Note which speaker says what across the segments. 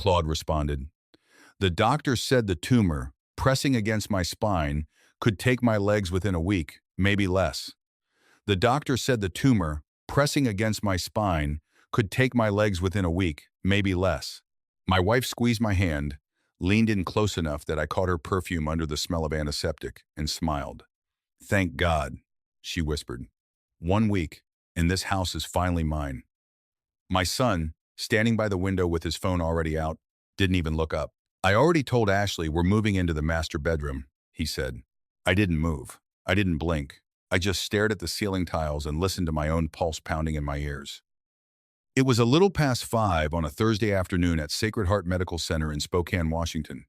Speaker 1: Claude responded. The doctor said the tumor, pressing against my spine, could take my legs within a week, maybe less. The doctor said the tumor, pressing against my spine, could take my legs within a week, maybe less. My wife squeezed my hand, leaned in close enough that I caught her perfume under the smell of antiseptic, and smiled. Thank God, she whispered. 1 week, and this house is finally mine. My son, standing by the window with his phone already out, didn't even look up. I already told Ashley we're moving into the master bedroom, he said. I didn't move. I didn't blink. I just stared at the ceiling tiles and listened to my own pulse pounding in my ears. It was a little past 5 on a Thursday afternoon at Sacred Heart Medical Center in Spokane, Washington.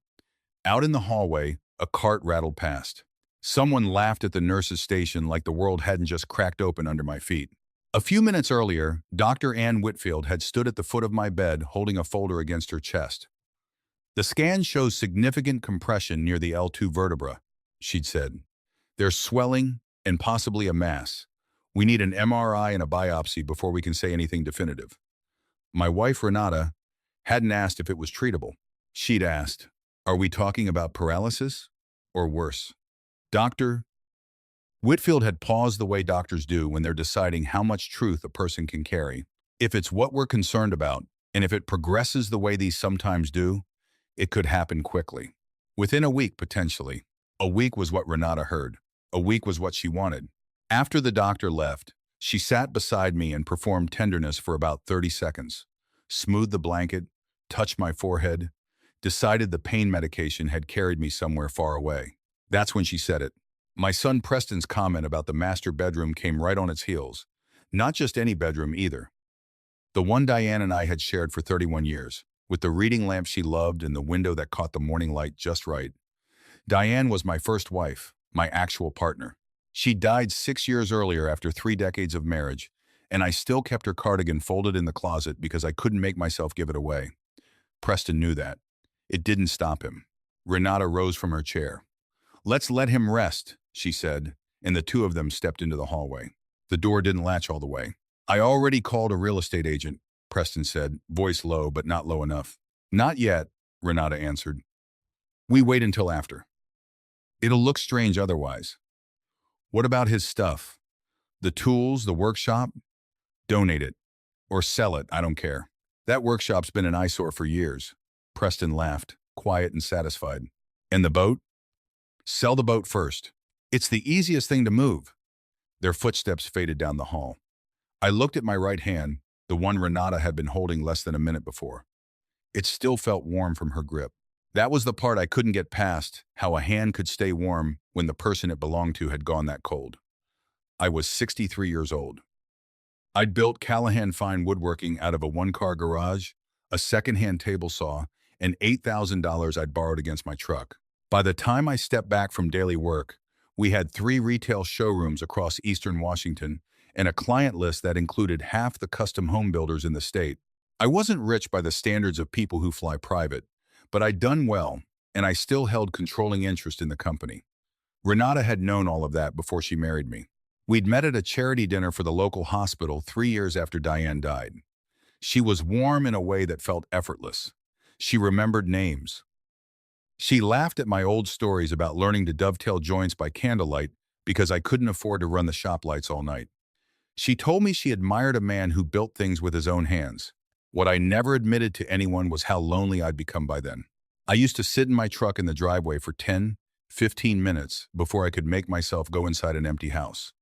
Speaker 1: Out in the hallway, a cart rattled past. Someone laughed at the nurse's station like the world hadn't just cracked open under my feet. A few minutes earlier, Dr. Ann Whitfield had stood at the foot of my bed holding a folder against her chest. The scan shows significant compression near the L2 vertebra, she'd said. There's swelling and possibly a mass. We need an MRI and a biopsy before we can say anything definitive. My wife, Renata, hadn't asked if it was treatable. She'd asked, are we talking about paralysis or worse? Dr. Whitfield had paused the way doctors do when they're deciding how much truth a person can carry. If it's what we're concerned about, and if it progresses the way these sometimes do, it could happen quickly. Within a week, potentially. A week was what Renata heard. A week was what she wanted. After the doctor left, she sat beside me and performed tenderness for about 30 seconds, smoothed the blanket, touched my forehead, decided the pain medication had carried me somewhere far away. That's when she said it. My son Preston's comment about the master bedroom came right on its heels. Not just any bedroom either. The one Diane and I had shared for 31 years, with the reading lamp she loved and the window that caught the morning light just right. Diane was my first wife, my actual partner. She died 6 years earlier after 3 decades of marriage, and I still kept her cardigan folded in the closet because I couldn't make myself give it away. Preston knew that. It didn't stop him. Renata rose from her chair. Let's let him rest, she said, and the two of them stepped into the hallway. The door didn't latch all the way. I already called a real estate agent, Preston said, voice low but not low enough. Not yet, Renata answered. We wait until after. It'll look strange otherwise. What about his stuff? The tools, the workshop? Donate it. Or sell it, I don't care. That workshop's been an eyesore for years. Preston laughed, quiet and satisfied. And the boat? Sell the boat first. It's the easiest thing to move. Their footsteps faded down the hall. I looked at my right hand, the one Renata had been holding less than a minute before. It still felt warm from her grip. That was the part I couldn't get past, how a hand could stay warm when the person it belonged to had gone that cold. I was 63 years old. I'd built Callahan Fine woodworking out of a one-car garage, a second-hand table saw, and $8,000 I'd borrowed against my truck. By the time I stepped back from daily work, we had 3 retail showrooms across eastern Washington and a client list that included half the custom home builders in the state. I wasn't rich by the standards of people who fly private, but I'd done well, and I still held controlling interest in the company. Renata had known all of that before she married me. We'd met at a charity dinner for the local hospital 3 years after Diane died. She was warm in a way that felt effortless. She remembered names. She laughed at my old stories about learning to dovetail joints by candlelight because I couldn't afford to run the shop lights all night. She told me she admired a man who built things with his own hands. What I never admitted to anyone was how lonely I'd become by then. I used to sit in my truck in the driveway for 10, 15 minutes before I could make myself go inside an empty house.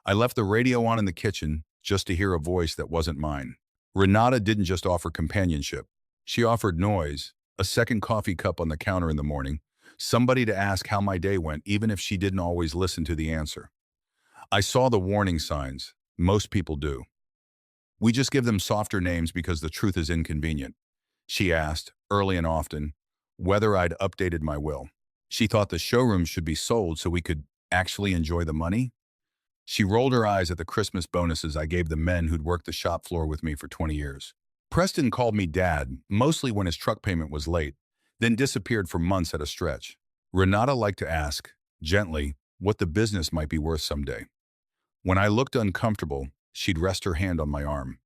Speaker 1: I left the radio on in the kitchen just to hear a voice that wasn't mine. Renata didn't just offer companionship. She offered noise, a second coffee cup on the counter in the morning, somebody to ask how my day went even if she didn't always listen to the answer. I saw the warning signs. Most people do. We just give them softer names because the truth is inconvenient. She asked, early and often, whether I'd updated my will. She thought the showroom should be sold so we could actually enjoy the money. She rolled her eyes at the Christmas bonuses I gave the men who'd worked the shop floor with me for 20 years. Preston called me Dad, mostly when his truck payment was late, then disappeared for months at a stretch. Renata liked to ask, gently, what the business might be worth someday. When I looked uncomfortable, she'd rest her hand on my arm.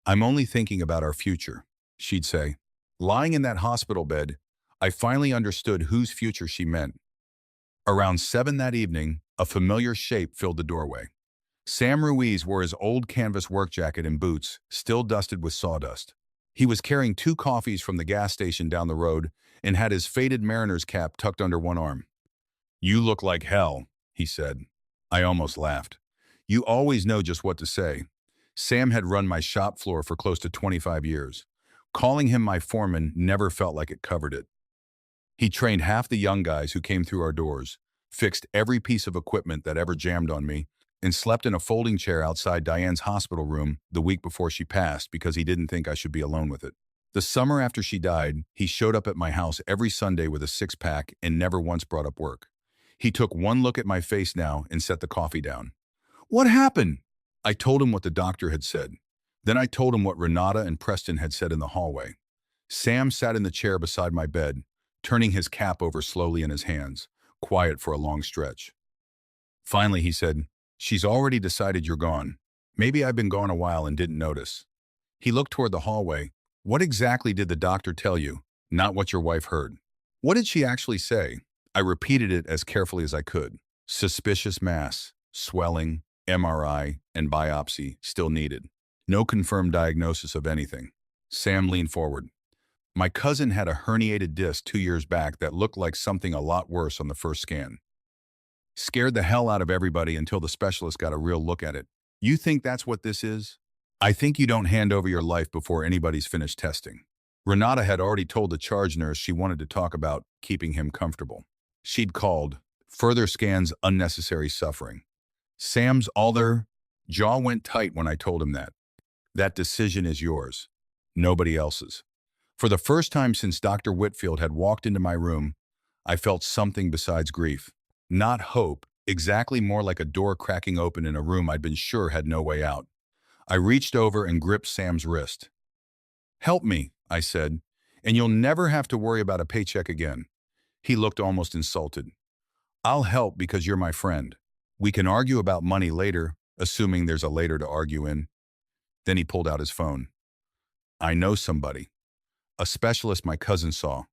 Speaker 1: I'm only thinking about our future, she'd say. Lying in that hospital bed, I finally understood whose future she meant. Around 7 that evening, a familiar shape filled the doorway. Sam Ruiz wore his old canvas work jacket and boots, still dusted with sawdust. He was carrying 2 coffees from the gas station down the road and had his faded mariner's cap tucked under one arm. "You look like hell," he said. I almost laughed. You always know just what to say. Sam had run my shop floor for close to 25 years. Calling him my foreman never felt like it covered it. He trained half the young guys who came through our doors, fixed every piece of equipment that ever jammed on me, and slept in a folding chair outside Diane's hospital room the week before she passed because he didn't think I should be alone with it. The summer after she died, he showed up at my house every Sunday with a six-pack and never once brought up work. He took one look at my face now and set the coffee down. "What happened?" I told him what the doctor had said. Then I told him what Renata and Preston had said in the hallway. Sam sat in the chair beside my bed, turning his cap over slowly in his hands, quiet for a long stretch. Finally, he said, "She's already decided you're gone. Maybe I've been gone a while and didn't notice." He looked toward the hallway. "What exactly did the doctor tell you? Not what your wife heard." "What did she actually say?" I repeated it as carefully as I could. "Suspicious mass, swelling, MRI, and biopsy still needed. No confirmed diagnosis of anything." Sam leaned forward. "My cousin had a herniated disc 2 years back that looked like something a lot worse on the first scan. Scared the hell out of everybody until the specialist got a real look at it. You think that's what this is? I think you don't hand over your life before anybody's finished testing." Renata had already told the charge nurse she wanted to talk about keeping him comfortable. She'd called, "Further scans, unnecessary suffering." Sam's other jaw went tight when I told him that. "That decision is yours, nobody else's." For the first time since Dr. Whitfield had walked into my room, I felt something besides grief. Not hope, exactly more like a door cracking open in a room I'd been sure had no way out. I reached over and gripped Sam's wrist. "Help me," I said, "and you'll never have to worry about a paycheck again." He looked almost insulted. "I'll help because you're my friend. We can argue about money later, assuming there's a later to argue in." Then he pulled out his phone. "I know somebody. A specialist my cousin saw.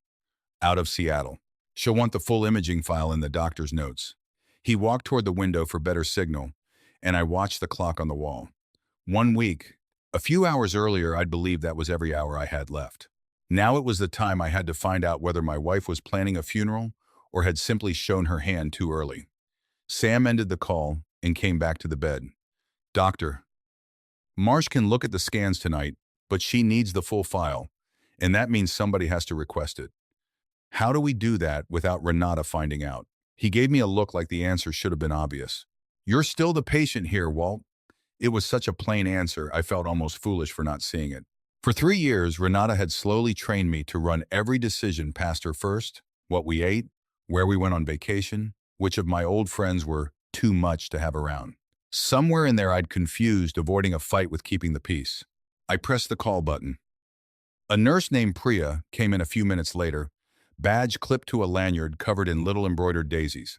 Speaker 1: Out of Seattle. She'll want the full imaging file in the doctor's notes." He walked toward the window for better signal, and I watched the clock on the wall. 1 week. A few hours earlier, I'd believed that was every hour I had left. Now it was the time I had to find out whether my wife was planning a funeral or had simply shown her hand too early. Sam ended the call and came back to the bed. "Doctor, Marsh can look at the scans tonight, but she needs the full file, and that means somebody has to request it. How do we do that without Renata finding out?" He gave me a look like the answer should have been obvious. "You're still the patient here, Walt." It was such a plain answer, I felt almost foolish for not seeing it. For 3 years, Renata had slowly trained me to run every decision past her first: what we ate, where we went on vacation, which of my old friends were too much to have around. Somewhere in there I'd confused avoiding a fight with keeping the peace. I pressed the call button. A nurse named Priya came in a few minutes later, badge clipped to a lanyard covered in little embroidered daisies.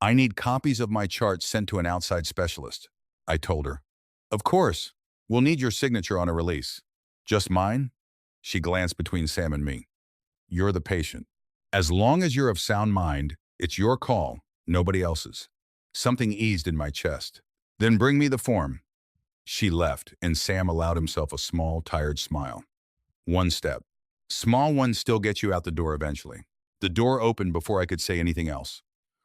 Speaker 1: "I need copies of my charts sent to an outside specialist," I told her. "Of course. We'll need your signature on a release." "Just mine?" She glanced between Sam and me. "You're the patient. As long as you're of sound mind, it's your call, nobody else's." Something eased in my chest. "Then bring me the form." She left, and Sam allowed himself a small, tired smile. One step. Small ones still get you out the door eventually. The door opened before I could say anything else.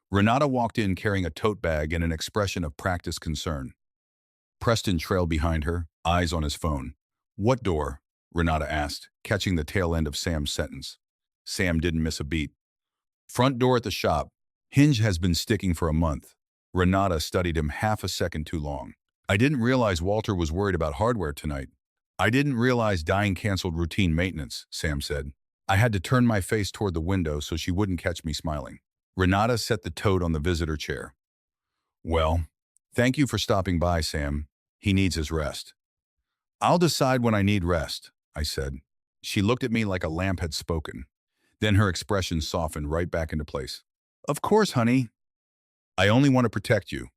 Speaker 1: Renata walked in carrying a tote bag and an expression of practiced concern. Preston trailed behind her, eyes on his phone. "What door?" Renata asked, catching the tail end of Sam's sentence. Sam didn't miss a beat. "Front door at the shop. Hinge has been sticking for a month." Renata studied him half a second too long. "I didn't realize Walter was worried about hardware tonight." "I didn't realize dying canceled routine maintenance," Sam said. I had to turn my face toward the window so she wouldn't catch me smiling. Renata set the tote on the visitor chair. "Well, thank you for stopping by, Sam. He needs his rest." "I'll decide when I need rest," I said. She looked at me like a lamp had spoken. Then her expression softened right back into place. "Of course, honey. I only want to protect you."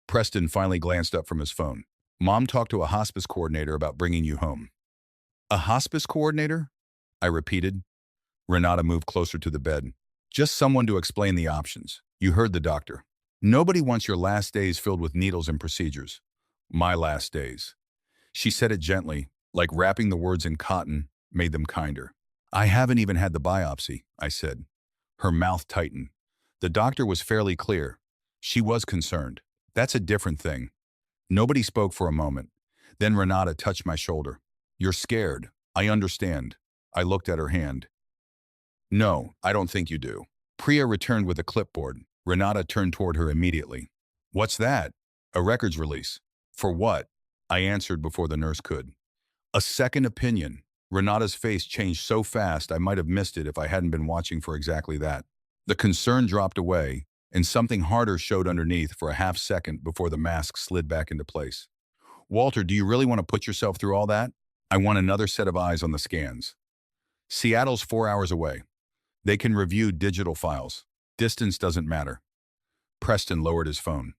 Speaker 1: Preston finally glanced up from his phone. "Mom talked to a hospice coordinator about bringing you home." "A hospice coordinator?" I repeated. Renata moved closer to the bed. Just someone to explain the options. You heard the doctor. Nobody wants your last days filled with needles and procedures. My last days. She said it gently, like wrapping the words in cotton made them kinder. I haven't even had the biopsy, I said. Her mouth tightened. The doctor was fairly clear. She was concerned. That's a different thing. Nobody spoke for a moment. Then Renata touched my shoulder. You're scared. I understand. I looked at her hand. No, I don't think you do. Priya returned with a clipboard. Renata turned toward her immediately. What's that? A records release. For what? I answered before the nurse could. A second opinion. Renata's face changed so fast I might have missed it if I hadn't been watching for exactly that. The concern dropped away, and something harder showed underneath for a half second before the mask slid back into place. Walter, do you really want to put yourself through all that? I want another set of eyes on the scans. Seattle's 4 hours away. They can review digital files. Distance doesn't matter. Preston lowered his phone.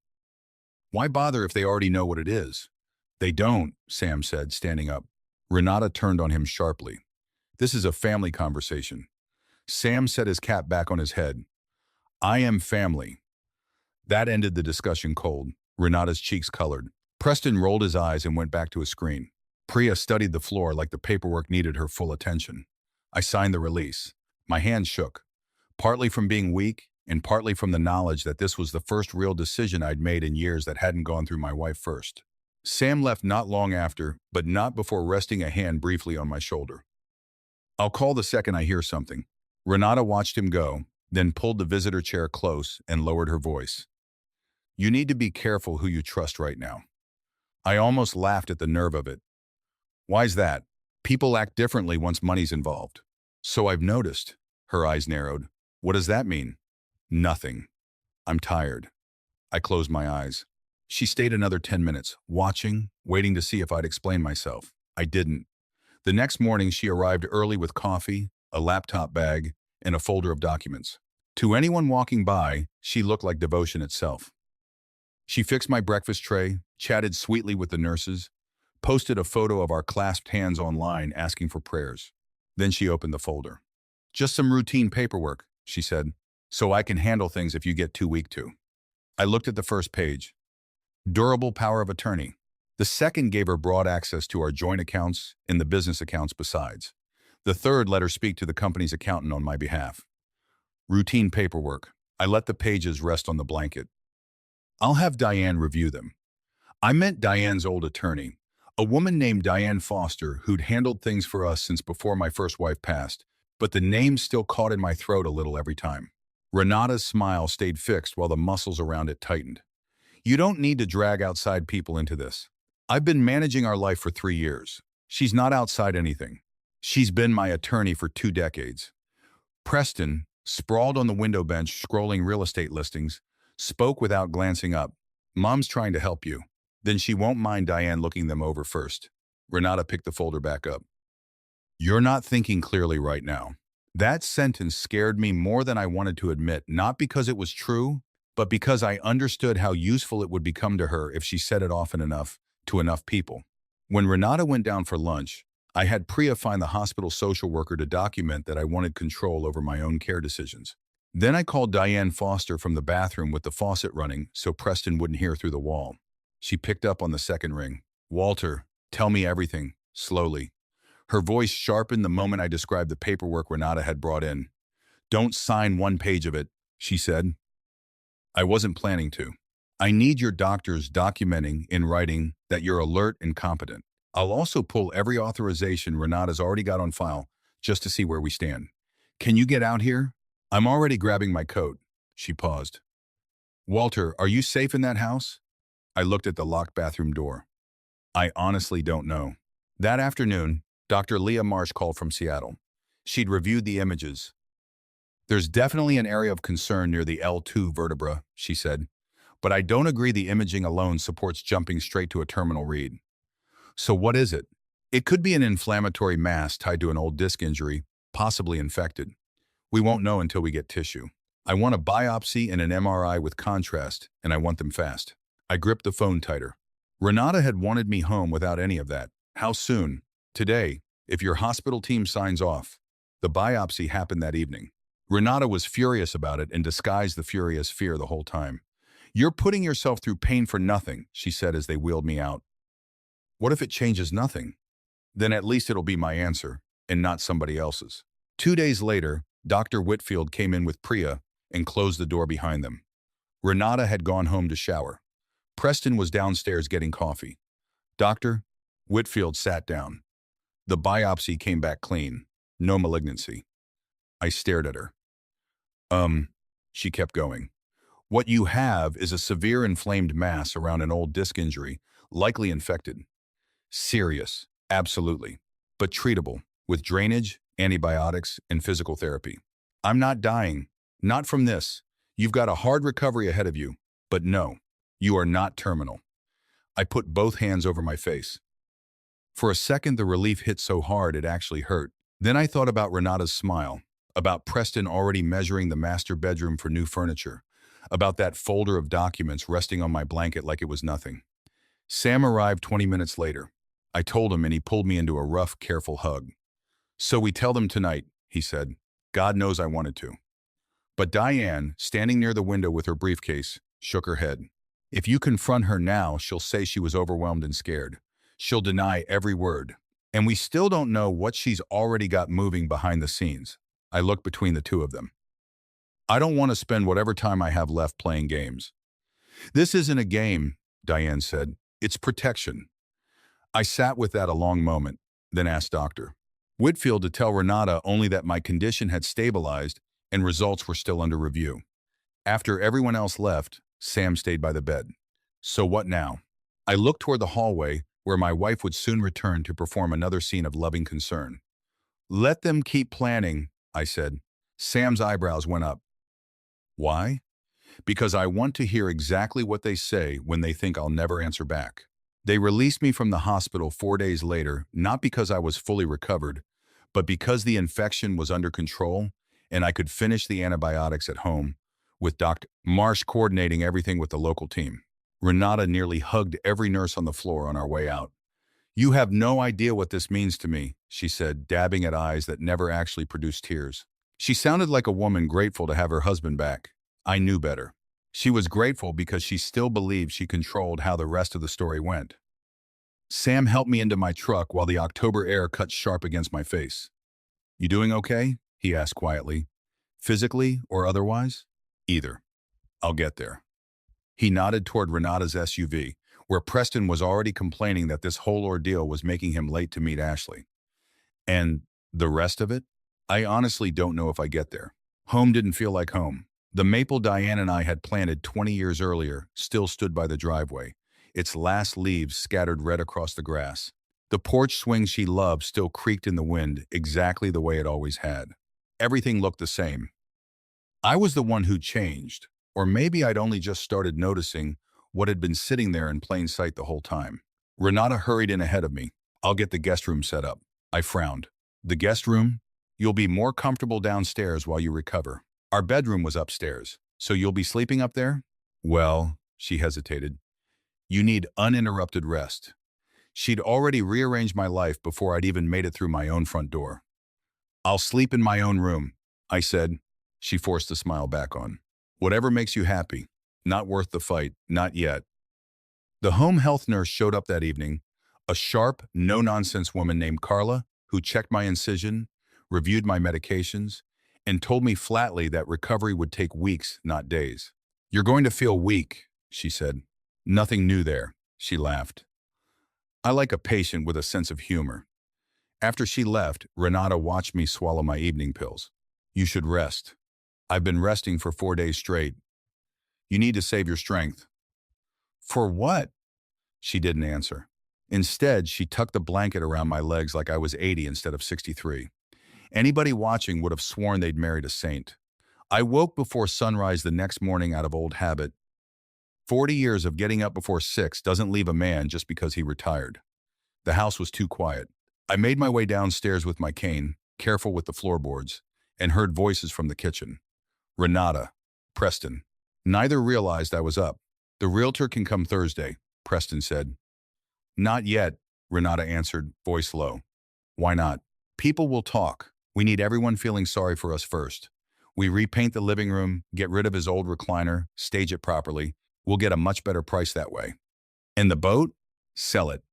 Speaker 1: Why bother if they already know what it is? They don't, Sam said, standing up. Renata turned on him sharply. This is a family conversation. Sam set his cap back on his head. I am family. That ended the discussion cold. Renata's cheeks colored. Preston rolled his eyes and went back to his screen. Priya studied the floor like the paperwork needed her full attention. I signed the release. My hand shook, partly from being weak and partly from the knowledge that this was the first real decision I'd made in years that hadn't gone through my wife first. Sam left not long after, but not before resting a hand briefly on my shoulder. I'll call the second I hear something. Renata watched him go, then pulled the visitor chair close and lowered her voice. You need to be careful who you trust right now. I almost laughed at the nerve of it. Why's that? People act differently once money's involved. So I've noticed. Her eyes narrowed. What does that mean? Nothing. I'm tired. I closed my eyes. She stayed another 10 minutes, watching, waiting to see if I'd explain myself. I didn't. The next morning, she arrived early with coffee, a laptop bag, and a folder of documents. To anyone walking by, she looked like devotion itself. She fixed my breakfast tray, chatted sweetly with the nurses, posted a photo of our clasped hands online asking for prayers. Then she opened the folder. Just some routine paperwork, she said, so I can handle things if you get too weak to. I looked at the first page. Durable power of attorney. The second gave her broad access to our joint accounts and the business accounts besides. The third let her speak to the company's accountant on my behalf. Routine paperwork. I let the pages rest on the blanket. I'll have Diane review them. I meant Diane's old attorney, a woman named Diane Foster who'd handled things for us since before my first wife passed, but the name still caught in my throat a little every time. Renata's smile stayed fixed while the muscles around it tightened. You don't need to drag outside people into this. I've been managing our life for 3 years. She's not outside anything. She's been my attorney for 2 decades. Preston, sprawled on the window bench scrolling real estate listings, spoke without glancing up. Mom's trying to help you. Then she won't mind Diane looking them over first. Renata picked the folder back up. You're not thinking clearly right now. That sentence scared me more than I wanted to admit, not because it was true, but because I understood how useful it would become to her if she said it often enough to enough people. When Renata went down for lunch, I had Priya find the hospital social worker to document that I wanted control over my own care decisions. Then I called Diane Foster from the bathroom with the faucet running so Preston wouldn't hear through the wall. She picked up on the second ring. Walter, tell me everything, slowly. Her voice sharpened the moment I described the paperwork Renata had brought in. Don't sign 1 page of it, she said. I wasn't planning to. I need your doctors documenting in writing that you're alert and competent. I'll also pull every authorization Renata's already got on file just to see where we stand. Can you get out here? I'm already grabbing my coat. She paused. Walter, are you safe in that house? I looked at the locked bathroom door. I honestly don't know. That afternoon, Dr. Leah Marsh called from Seattle. She'd reviewed the images. There's definitely an area of concern near the L2 vertebra, she said, but I don't agree the imaging alone supports jumping straight to a terminal read. So what is it? It could be an inflammatory mass tied to an old disc injury, possibly infected. We won't know until we get tissue. I want a biopsy and an MRI with contrast, and I want them fast. I gripped the phone tighter. Renata had wanted me home without any of that. How soon? Today, if your hospital team signs off. The biopsy happened that evening. Renata was furious about it and disguised the fury as fear the whole time. "You're putting yourself through pain for nothing," she said as they wheeled me out. "What if it changes nothing? Then at least it'll be my answer, and not somebody else's." 2 days later, Dr. Whitfield came in with Priya and closed the door behind them. Renata had gone home to shower. Preston was downstairs getting coffee. "Doctor," Whitfield sat down. "The biopsy came back clean. No malignancy." I stared at her. She kept going. "What you have is a severe inflamed mass around an old disc injury, likely infected. Serious, absolutely, but treatable, with drainage, antibiotics, and physical therapy. I'm not dying. Not from this. You've got a hard recovery ahead of you. But no, you are not terminal." I put both hands over my face. For a second, the relief hit so hard it actually hurt. Then I thought about Renata's smile, about Preston already measuring the master bedroom for new furniture, about that folder of documents resting on my blanket like it was nothing. Sam arrived 20 minutes later. I told him and he pulled me into a rough, careful hug. "So we tell them tonight," he said. God knows I wanted to. But Diane, standing near the window with her briefcase, shook her head. "If you confront her now, she'll say she was overwhelmed and scared. She'll deny every word. And we still don't know what she's already got moving behind the scenes." I looked between the two of them. "I don't want to spend whatever time I have left playing games." "This isn't a game," Diane said. "It's protection." I sat with that a long moment, then asked Dr. Whitfield to tell Renata only that my condition had stabilized and results were still under review. After everyone else left, Sam stayed by the bed. "So what now?" I looked toward the hallway, where my wife would soon return to perform another scene of loving concern. "Let them keep planning," I said. Sam's eyebrows went up. "Why?" "Because I want to hear exactly what they say when they think I'll never answer back." They released me from the hospital 4 days later, not because I was fully recovered, but because the infection was under control and I could finish the antibiotics at home, with Dr. Marsh coordinating everything with the local team. Renata nearly hugged every nurse on the floor on our way out. "You have no idea what this means to me," she said, dabbing at eyes that never actually produced tears. She sounded like a woman grateful to have her husband back. I knew better. She was grateful because she still believed she controlled how the rest of the story went. Sam helped me into my truck while the October air cut sharp against my face. "You doing okay?" he asked quietly. "Physically or otherwise?" "Either. I'll get there." He nodded toward Renata's SUV, where Preston was already complaining that this whole ordeal was making him late to meet Ashley. "And the rest of it? I honestly don't know if I get there." Home didn't feel like home. The maple Diane and I had planted 20 years earlier still stood by the driveway, its last leaves scattered red across the grass. The porch swing she loved still creaked in the wind exactly the way it always had. Everything looked the same. I was the one who changed, or maybe I'd only just started noticing what had been sitting there in plain sight the whole time. Renata hurried in ahead of me. "I'll get the guest room set up." I frowned. "The guest room? You'll be more comfortable downstairs while you recover. Our bedroom was upstairs, so you'll be sleeping up there?" "Well," she hesitated, "you need uninterrupted rest." She'd already rearranged my life before I'd even made it through my own front door. "I'll sleep in my own room," I said. She forced a smile back on. "Whatever makes you happy. Not worth the fight, not yet." The home health nurse showed up that evening, a sharp, no-nonsense woman named Carla, who checked my incision, reviewed my medications, and told me flatly that recovery would take weeks, not days. "You're going to feel weak," she said. "Nothing new there," she laughed. I like a patient with a sense of humor. After she left, Renata watched me swallow my evening pills. "You should rest." "I've been resting for 4 days straight." "You need to save your strength." "For what?" She didn't answer. Instead, she tucked the blanket around my legs like I was 80 instead of 63. Anybody watching would have sworn they'd married a saint. I woke before sunrise the next morning out of old habit. 40 years of getting up before 6 doesn't leave a man just because he retired. The house was too quiet. I made my way downstairs with my cane, careful with the floorboards, and heard voices from the kitchen. Renata, Preston. Neither realized I was up. "The realtor can come Thursday," Preston said. "Not yet," Renata answered, voice low. "Why not?" "People will talk. We need everyone feeling sorry for us first. We repaint the living room, get rid of his old recliner, stage it properly. We'll get a much better price that way. And the boat? Sell it.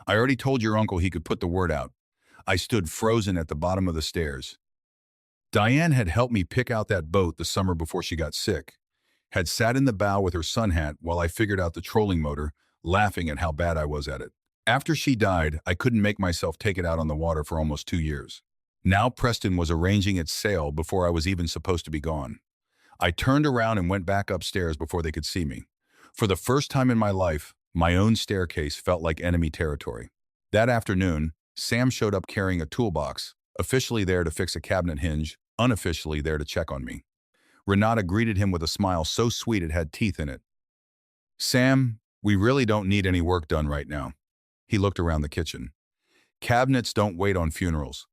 Speaker 1: I already told your uncle he could put the word out. I stood frozen at the bottom of the stairs. Diane had helped me pick out that boat the summer before she got sick, had sat in the bow with her sun hat while I figured out the trolling motor, laughing at how bad I was at it. After she died, I couldn't make myself take it out on the water for almost 2 years. Now Preston was arranging its sail before I was even supposed to be gone. I turned around and went back upstairs before they could see me. For the first time in my life, my own staircase felt like enemy territory. That afternoon, Sam showed up carrying a toolbox, officially there to fix a cabinet hinge, unofficially there to check on me. Renata greeted him with a smile so sweet it had teeth in it. "Sam, we really don't need any work done right now." He looked around the kitchen. "Cabinets don't wait on funerals."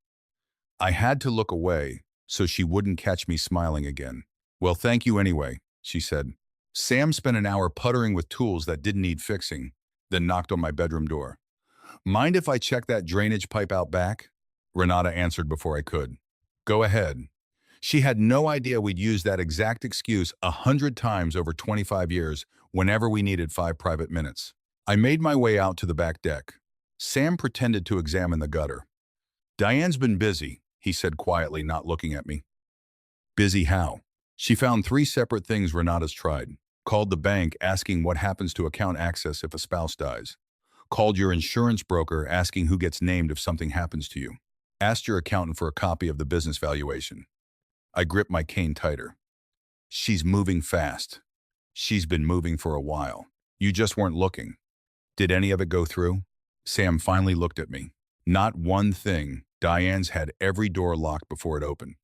Speaker 1: I had to look away so she wouldn't catch me smiling again. "Well, thank you anyway," she said. Sam spent an hour puttering with tools that didn't need fixing, then knocked on my bedroom door. "Mind if I check that drainage pipe out back?" Renata answered before I could. "Go ahead." She had no idea we'd used that exact excuse 100 times over 25 years whenever we needed 5 private minutes. I made my way out to the back deck. Sam pretended to examine the gutter. "Diane's been busy," he said quietly, not looking at me. "Busy how?" She found 3 separate things Renata's tried. Called the bank asking what happens to account access if a spouse dies. Called your insurance broker asking who gets named if something happens to you. Asked your accountant for a copy of the business valuation. I gripped my cane tighter. "She's moving fast. She's been moving for a while. You just weren't looking. Did any of it go through?" Sam finally looked at me. "Not one thing. Diane's had every door locked before it opened."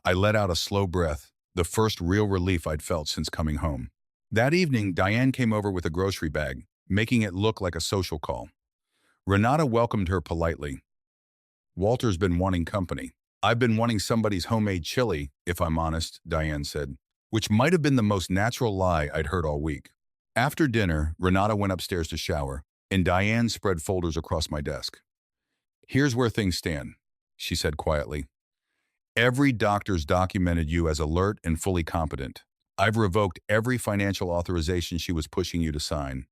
Speaker 1: I let out a slow breath, the first real relief I'd felt since coming home. That evening, Diane came over with a grocery bag, making it look like a social call. Renata welcomed her politely. "Walter's been wanting company. I've been wanting somebody's homemade chili, if I'm honest," Diane said, which might have been the most natural lie I'd heard all week. After dinner, Renata went upstairs to shower, and Diane spread folders across my desk. "Here's where things stand," she said quietly. "Every doctor's documented you as alert and fully competent. I've revoked every financial authorization she was pushing you to sign.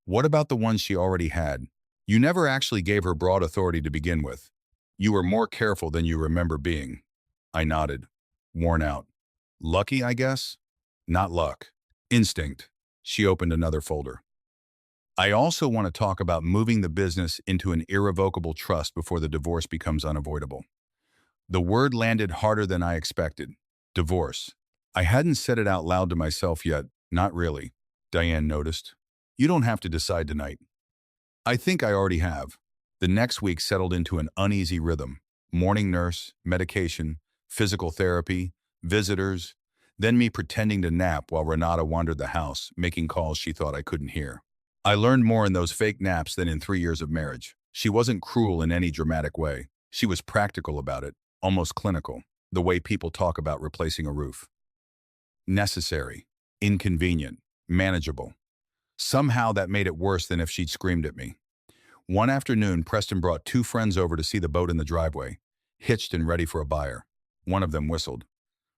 Speaker 1: What about the ones she already had? You never actually gave her broad authority to begin with. You were more careful than you remember being." I nodded, worn out. "Lucky, I guess?" "Not luck. Instinct." She opened another folder. "I also want to talk about moving the business into an irrevocable trust before the divorce becomes unavoidable." The word landed harder than I expected. Divorce. I hadn't said it out loud to myself yet. "Not really," Diane noticed. "You don't have to decide tonight." I think I already have. The next week settled into an uneasy rhythm. Morning nurse, medication, physical therapy, visitors, then me pretending to nap while Renata wandered the house, making calls she thought I couldn't hear. I learned more in those fake naps than in 3 years of marriage. She wasn't cruel in any dramatic way. She was practical about it, almost clinical, the way people talk about replacing a roof. Necessary, inconvenient, manageable. Somehow that made it worse than if she'd screamed at me. One afternoon, Preston brought 2 friends over to see the boat in the driveway, hitched and ready for a buyer. One of them whistled.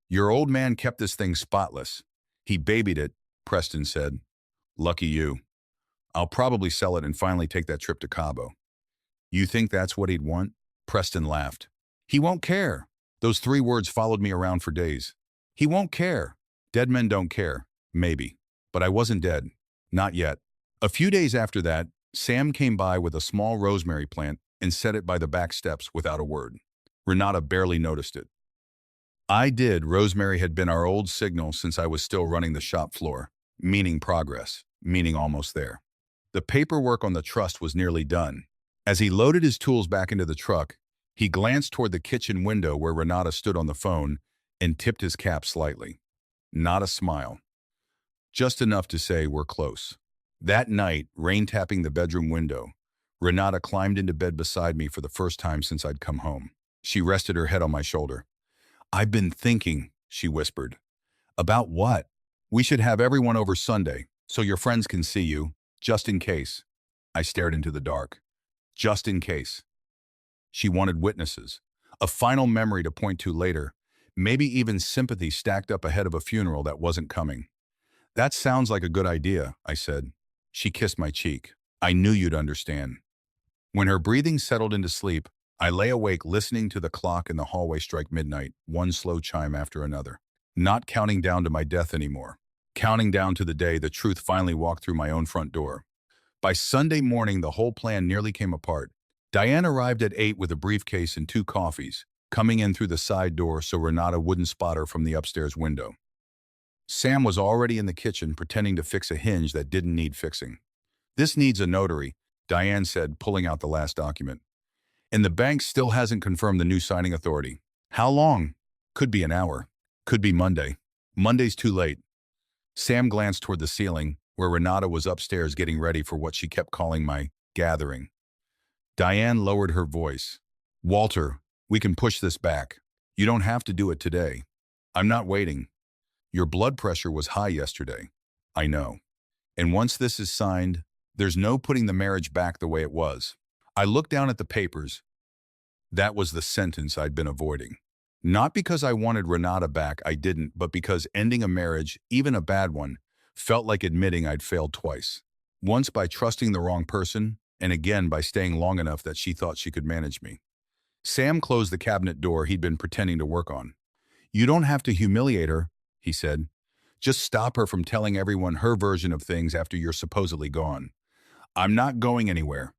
Speaker 1: "Your old man kept this thing spotless. He babied it," Preston said. "Lucky you. I'll probably sell it and finally take that trip to Cabo." "You think that's what he'd want?" Preston laughed. "He won't care." Those 3 words followed me around for days. He won't care. Dead men don't care. Maybe. But I wasn't dead. Not yet. A few days after that, Sam came by with a small rosemary plant and set it by the back steps without a word. Renata barely noticed it. I did. Rosemary had been our old signal since I was still running the shop floor, meaning progress, meaning almost there. The paperwork on the trust was nearly done. As he loaded his tools back into the truck, he glanced toward the kitchen window where Renata stood on the phone and tipped his cap slightly. Not a smile. Just enough to say we're close. That night, rain tapping the bedroom window, Renata climbed into bed beside me for the first time since I'd come home. She rested her head on my shoulder. "I've been thinking," she whispered. "About what?" "We should have everyone over Sunday, so your friends can see you, just in case." I stared into the dark. Just in case. She wanted witnesses. A final memory to point to later, maybe even sympathy stacked up ahead of a funeral that wasn't coming. That sounds like a good idea, I said. She kissed my cheek. I knew you'd understand. When her breathing settled into sleep, I lay awake listening to the clock in the hallway strike midnight, one slow chime after another. Not counting down to my death anymore. Counting down to the day the truth finally walked through my own front door. By Sunday morning, the whole plan nearly came apart. Diane arrived at 8 with a briefcase and 2 coffees, coming in through the side door so Renata wouldn't spot her from the upstairs window. Sam was already in the kitchen pretending to fix a hinge that didn't need fixing. "This needs a notary," Diane said, pulling out the last document. "And the bank still hasn't confirmed the new signing authority." "How long?" "Could be an hour. Could be Monday." "Monday's too late." Sam glanced toward the ceiling, where Renata was upstairs getting ready for what she kept calling my gathering. Diane lowered her voice. "Walter, we can push this back. You don't have to do it today. I'm not waiting. Your blood pressure was high yesterday." "I know. And once this is signed, there's no putting the marriage back the way it was." I looked down at the papers. That was the sentence I'd been avoiding. Not because I wanted Renata back, I didn't, but because ending a marriage, even a bad one, felt like admitting I'd failed twice. Once by trusting the wrong person, and again by staying long enough that she thought she could manage me. Sam closed the cabinet door he'd been pretending to work on. "You don't have to humiliate her," he said. "Just stop her from telling everyone her version of things after you're supposedly gone." "I'm not going anywhere.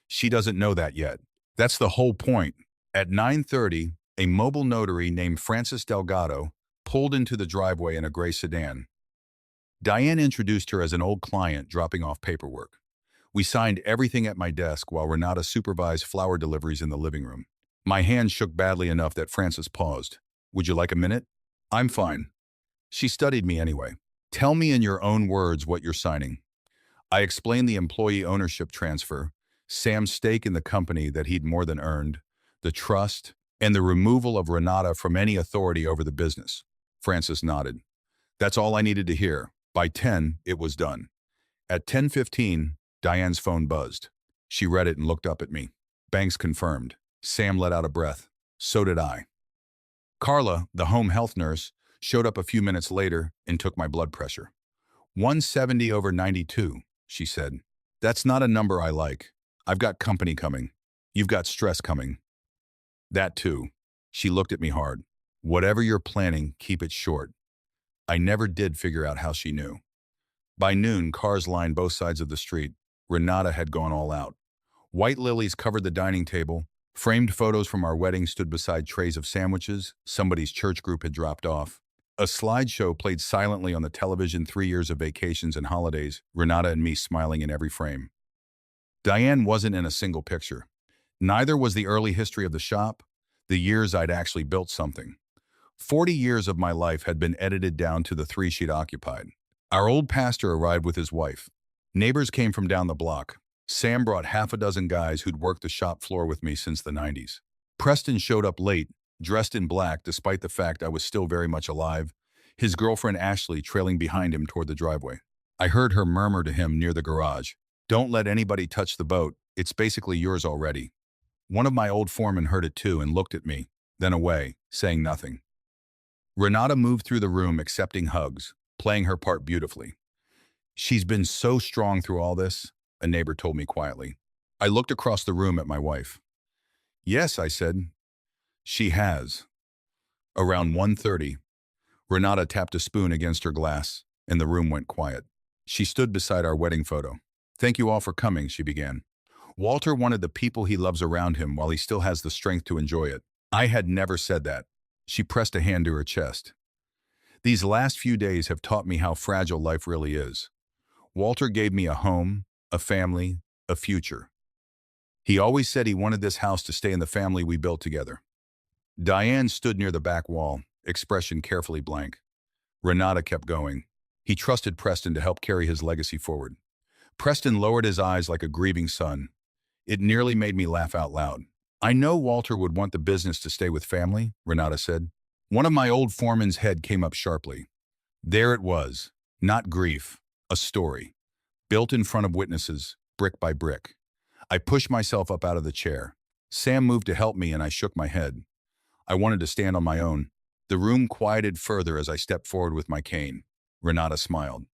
Speaker 1: She doesn't know that yet. That's the whole point." At 9:30, a mobile notary named Francis Delgado pulled into the driveway in a gray sedan. Diane introduced her as an old client dropping off paperwork. We signed everything at my desk while Renata supervised flower deliveries in the living room. My hand shook badly enough that Francis paused. "Would you like a minute?" "I'm fine." She studied me anyway. "Tell me in your own words what you're signing." I explained the employee ownership transfer, Sam's stake in the company that he'd more than earned, the trust, and the removal of Renata from any authority over the business. Francis nodded. That's all I needed to hear. By 10, it was done. At 10:15, Diane's phone buzzed. She read it and looked up at me. "Banks confirmed." Sam let out a breath. So did I. Carla, the home health nurse, showed up a few minutes later and took my blood pressure. 170/92, she said. "That's not a number I like. I've got company coming. You've got stress coming." "That too." She looked at me hard. "Whatever you're planning, keep it short." I never did figure out how she knew. By noon, cars lined both sides of the street. Renata had gone all out. White lilies covered the dining table. Framed photos from our wedding stood beside trays of sandwiches somebody's church group had dropped off. A slideshow played silently on the television, 3 years of vacations and holidays, Renata and me smiling in every frame. Diane wasn't in a single picture. Neither was the early history of the shop, the years I'd actually built something. 40 years of my life had been edited down to the 3 she'd occupied. Our old pastor arrived with his wife. Neighbors came from down the block. Sam brought half a dozen guys who'd worked the shop floor with me since the 90s. Preston showed up late, dressed in black despite the fact I was still very much alive, his girlfriend Ashley trailing behind him toward the driveway. I heard her murmur to him near the garage, "Don't let anybody touch the boat. It's basically yours already." One of my old foremen heard it too and looked at me, then away, saying nothing. Renata moved through the room accepting hugs, playing her part beautifully. "She's been so strong through all this," a neighbor told me quietly. I looked across the room at my wife. "Yes," I said. "She has." Around 1:30, Renata tapped a spoon against her glass, and the room went quiet. She stood beside our wedding photo. "Thank you all for coming," she began. "Walter wanted the people he loves around him while he still has the strength to enjoy it." I had never said that. She pressed a hand to her chest. "These last few days have taught me how fragile life really is. Walter gave me a home, a family, a future. He always said he wanted this house to stay in the family we built together." Diane stood near the back wall, expression carefully blank. Renata kept going. "He trusted Preston to help carry his legacy forward." Preston lowered his eyes like a grieving son. It nearly made me laugh out loud. "I know Walter would want the business to stay with family," Renata said. One of my old foreman's head came up sharply. There it was, not grief, a story, built in front of witnesses, brick by brick. I pushed myself up out of the chair. Sam moved to help me and I shook my head. I wanted to stand on my own. The room quieted further as I stepped forward with my cane. Renata smiled.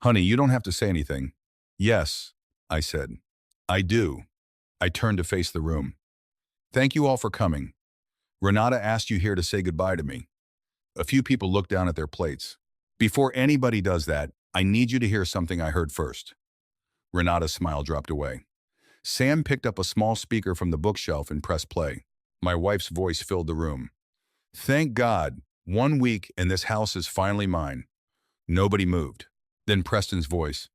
Speaker 1: Honey, you don't have to say anything. Yes, I said. I do. I turned to face the room. Thank you all for coming. Renata asked you here to say goodbye to me. A few people looked down at their plates. Before anybody does that, I need you to hear something I heard first. Renata's smile dropped away. Sam picked up a small speaker from the bookshelf and pressed play. My wife's voice filled the room. Thank God, 1 week and this house is finally mine. Nobody moved. Then Preston's voice.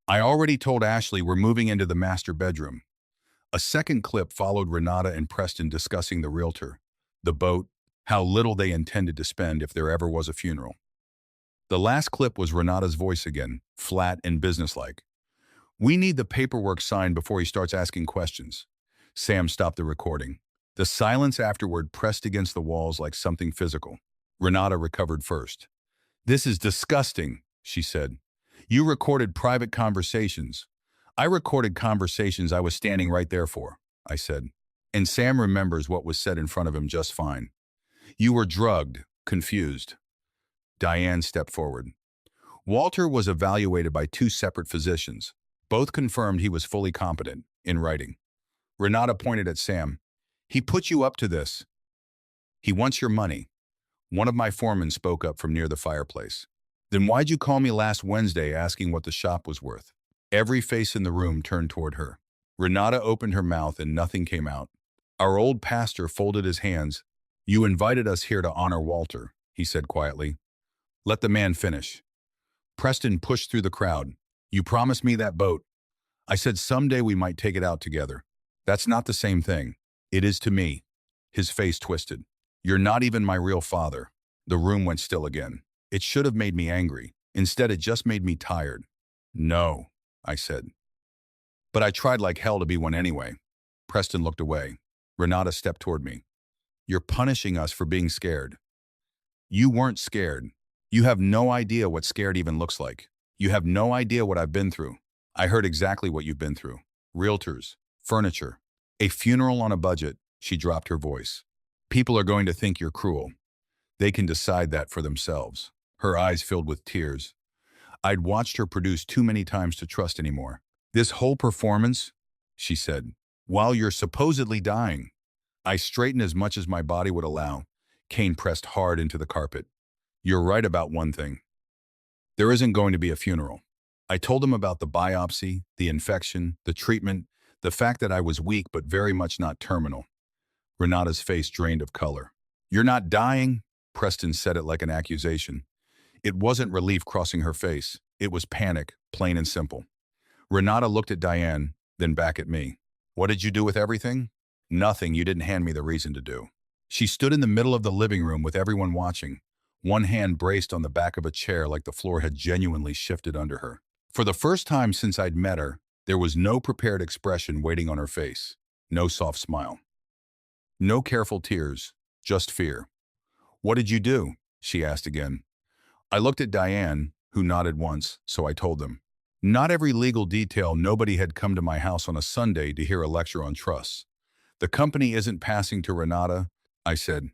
Speaker 1: I already told Ashley we're moving into the master bedroom. A second clip followed Renata and Preston discussing the realtor, the boat, how little they intended to spend if there ever was a funeral. The last clip was Renata's voice again, flat and businesslike. We need the paperwork signed before he starts asking questions. Sam stopped the recording. The silence afterward pressed against the walls like something physical. Renata recovered first. This is disgusting, she said. You recorded private conversations. I recorded conversations I was standing right there for, I said. And Sam remembers what was said in front of him just fine. You were drugged, confused. Diane stepped forward. Walter was evaluated by 2 separate physicians. Both confirmed he was fully competent, in writing. Renata pointed at Sam. He put you up to this. He wants your money. One of my foremen spoke up from near the fireplace. Then why'd you call me last Wednesday asking what the shop was worth? Every face in the room turned toward her. Renata opened her mouth and nothing came out. Our old pastor folded his hands. You invited us here to honor Walter, he said quietly. Let the man finish. Preston pushed through the crowd. You promised me that boat. I said someday we might take it out together. That's not the same thing. It is to me. His face twisted. You're not even my real father. The room went still again. It should have made me angry. Instead, it just made me tired. No, I said. But I tried like hell to be one anyway. Preston looked away. Renata stepped toward me. You're punishing us for being scared. You weren't scared. You have no idea what scared even looks like. You have no idea what I've been through. I heard exactly what you've been through. Realtors, furniture, a funeral on a budget. She dropped her voice. People are going to think you're cruel. They can decide that for themselves. Her eyes filled with tears. I'd watched her produce too many times to trust anymore. This whole performance, she said, while you're supposedly dying. I straightened as much as my body would allow. Kane pressed hard into the carpet. You're right about one thing. There isn't going to be a funeral. I told him about the biopsy, the infection, the treatment, the fact that I was weak but very much not terminal. Renata's face drained of color. You're not dying? Preston said it like an accusation. It wasn't relief crossing her face. It was panic, plain and simple. Renata looked at Diane, then back at me. What did you do with everything? Nothing you didn't hand me the reason to do. She stood in the middle of the living room with everyone watching, one hand braced on the back of a chair like the floor had genuinely shifted under her. For the first time since I'd met her, there was no prepared expression waiting on her face, no soft smile. No careful tears, just fear. What did you do? She asked again. I looked at Diane, who nodded once, so I told them. Not every legal detail. Nobody had come to my house on a Sunday to hear a lecture on trusts. The company isn't passing to Renata, I said.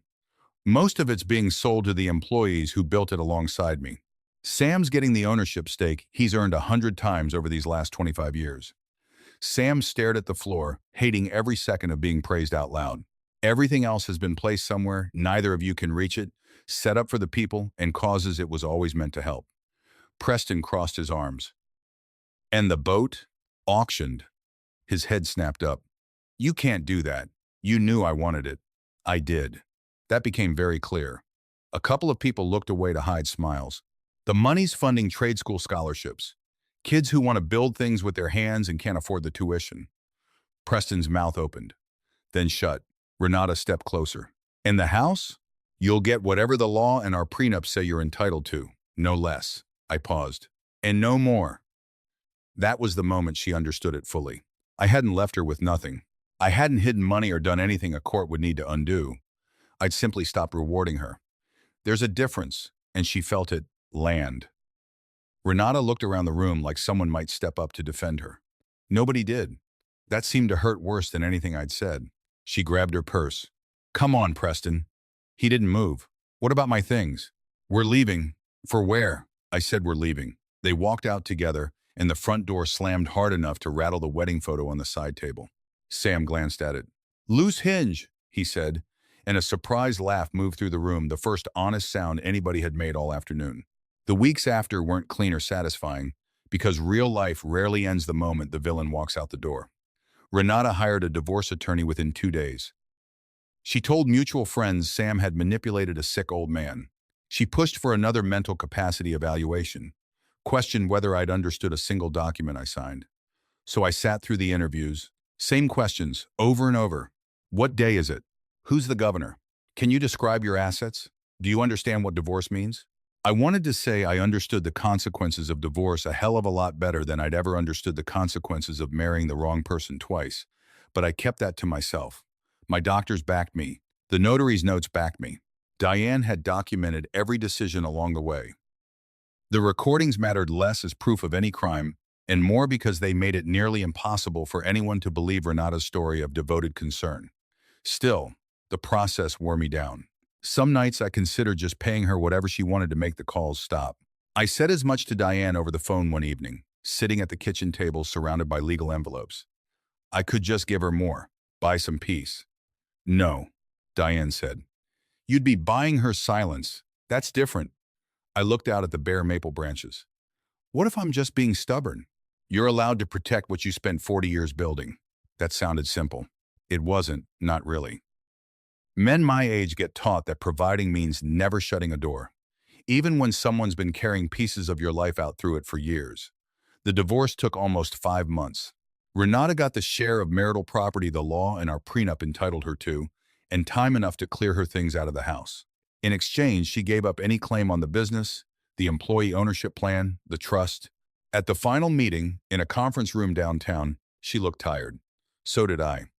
Speaker 1: Most of it's being sold to the employees who built it alongside me. Sam's getting the ownership stake he's earned 100 times over these last 25 years. Sam stared at the floor, hating every second of being praised out loud. Everything else has been placed somewhere, neither of you can reach it, set up for the people and causes it was always meant to help. Preston crossed his arms. And the boat? Auctioned. His head snapped up. You can't do that. You knew I wanted it. I did. That became very clear. A couple of people looked away to hide smiles. The money's funding trade school scholarships. Kids who want to build things with their hands and can't afford the tuition. Preston's mouth opened, then shut. Renata stepped closer. In the house? You'll get whatever the law and our prenup say you're entitled to, no less. I paused. And no more. That was the moment she understood it fully. I hadn't left her with nothing. I hadn't hidden money or done anything a court would need to undo. I'd simply stopped rewarding her. There's a difference, and she felt it land. Renata looked around the room like someone might step up to defend her. Nobody did. That seemed to hurt worse than anything I'd said. She grabbed her purse. Come on, Preston. He didn't move. What about my things? We're leaving. For where? I said we're leaving. They walked out together, and the front door slammed hard enough to rattle the wedding photo on the side table. Sam glanced at it. Loose hinge, he said, and a surprised laugh moved through the room, the first honest sound anybody had made all afternoon. The weeks after weren't clean or satisfying, because real life rarely ends the moment the villain walks out the door. Renata hired a divorce attorney within 2 days. She told mutual friends Sam had manipulated a sick old man. She pushed for another mental capacity evaluation, questioned whether I'd understood a single document I signed. So I sat through the interviews. Same questions, over and over. What day is it? Who's the governor? Can you describe your assets? Do you understand what divorce means? I wanted to say I understood the consequences of divorce a hell of a lot better than I'd ever understood the consequences of marrying the wrong person twice, but I kept that to myself. My doctors backed me. The notary's notes backed me. Diane had documented every decision along the way. The recordings mattered less as proof of any crime, and more because they made it nearly impossible for anyone to believe Renata's story of devoted concern. Still, the process wore me down. Some nights I considered just paying her whatever she wanted to make the calls stop. I said as much to Diane over the phone one evening, sitting at the kitchen table surrounded by legal envelopes. I could just give her more, buy some peace. No, Diane said. You'd be buying her silence. That's different. I looked out at the bare maple branches. What if I'm just being stubborn? You're allowed to protect what you spent 40 years building. That sounded simple. It wasn't, not really. Men my age get taught that providing means never shutting a door, even when someone's been carrying pieces of your life out through it for years. The divorce took almost 5 months. Renata got the share of marital property the law and our prenup entitled her to, and time enough to clear her things out of the house. In exchange, she gave up any claim on the business, the employee ownership plan, the trust. At the final meeting, in a conference room downtown, she looked tired. So did I.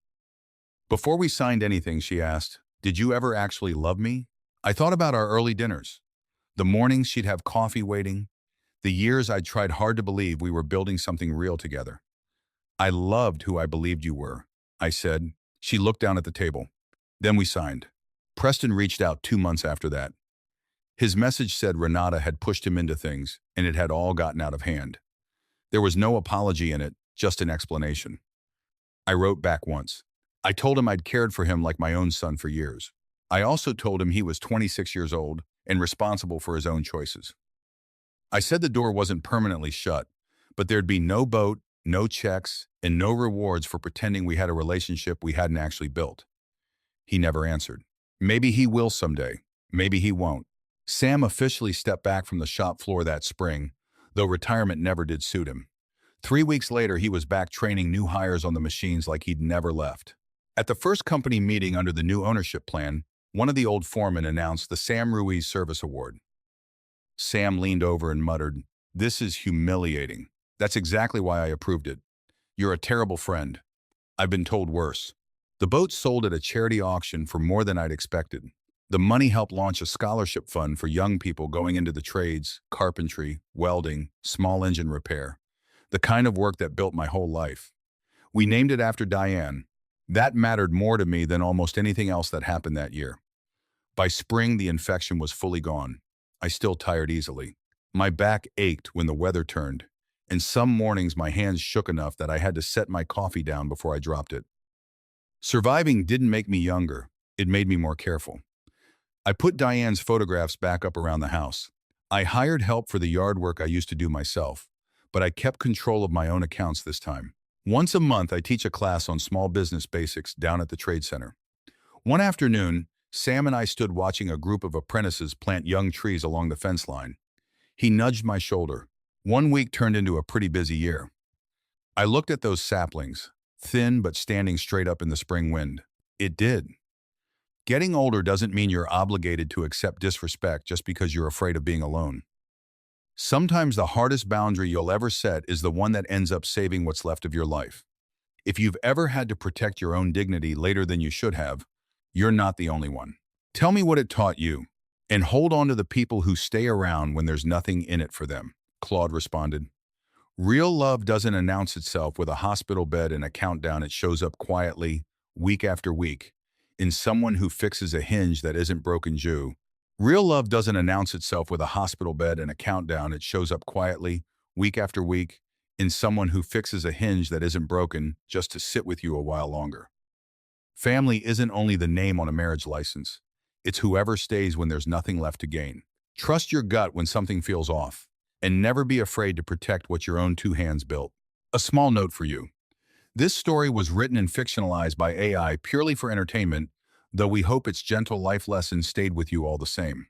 Speaker 1: Before we signed anything, she asked, "Did you ever actually love me?" I thought about our early dinners, the mornings she'd have coffee waiting, the years I'd tried hard to believe we were building something real together. I loved who I believed you were, I said. She looked down at the table. Then we signed. Preston reached out 2 months after that. His message said Renata had pushed him into things, and it had all gotten out of hand. There was no apology in it, just an explanation. I wrote back once. I told him I'd cared for him like my own son for years. I also told him he was 26 years old and responsible for his own choices. I said the door wasn't permanently shut, but there'd be no boat, no checks, and no rewards for pretending we had a relationship we hadn't actually built. He never answered. Maybe he will someday. Maybe he won't. Sam officially stepped back from the shop floor that spring, though retirement never did suit him. 3 weeks later, he was back training new hires on the machines like he'd never left. At the first company meeting under the new ownership plan, one of the old foremen announced the Sam Ruiz Service Award. Sam leaned over and muttered, "This is humiliating. That's exactly why I approved it. You're a terrible friend. I've been told worse." The boat sold at a charity auction for more than I'd expected. The money helped launch a scholarship fund for young people going into the trades, carpentry, welding, small engine repair, the kind of work that built my whole life. We named it after Diane. That mattered more to me than almost anything else that happened that year. By spring, the infection was fully gone. I still tired easily. My back ached when the weather turned, and some mornings my hands shook enough that I had to set my coffee down before I dropped it. Surviving didn't make me younger. It made me more careful. I put Diane's photographs back up around the house. I hired help for the yard work I used to do myself, but I kept control of my own accounts this time. Once a month, I teach a class on small business basics down at the trade center. One afternoon, Sam and I stood watching a group of apprentices plant young trees along the fence line. He nudged my shoulder. 1 week turned into a pretty busy year. I looked at those saplings, thin but standing straight up in the spring wind. It did. Getting older doesn't mean you're obligated to accept disrespect just because you're afraid of being alone. Sometimes the hardest boundary you'll ever set is the one that ends up saving what's left of your life. If you've ever had to protect your own dignity later than you should have, you're not the only one. Tell me what it taught you, and hold on to the people who stay around when there's nothing in it for them, Claude responded. Real love doesn't announce itself with a hospital bed and a countdown. It shows up quietly, week after week, in someone who fixes a hinge that isn't broken Jew. Real love doesn't announce itself with a hospital bed and a countdown. It shows up quietly, week after week, in someone who fixes a hinge that isn't broken just to sit with you a while longer. Family isn't only the name on a marriage license. It's whoever stays when there's nothing left to gain. Trust your gut when something feels off, and never be afraid to protect what your own two hands built. A small note for you. This story was written and fictionalized by AI purely for entertainment, though we hope its gentle life lessons stayed with you all the same.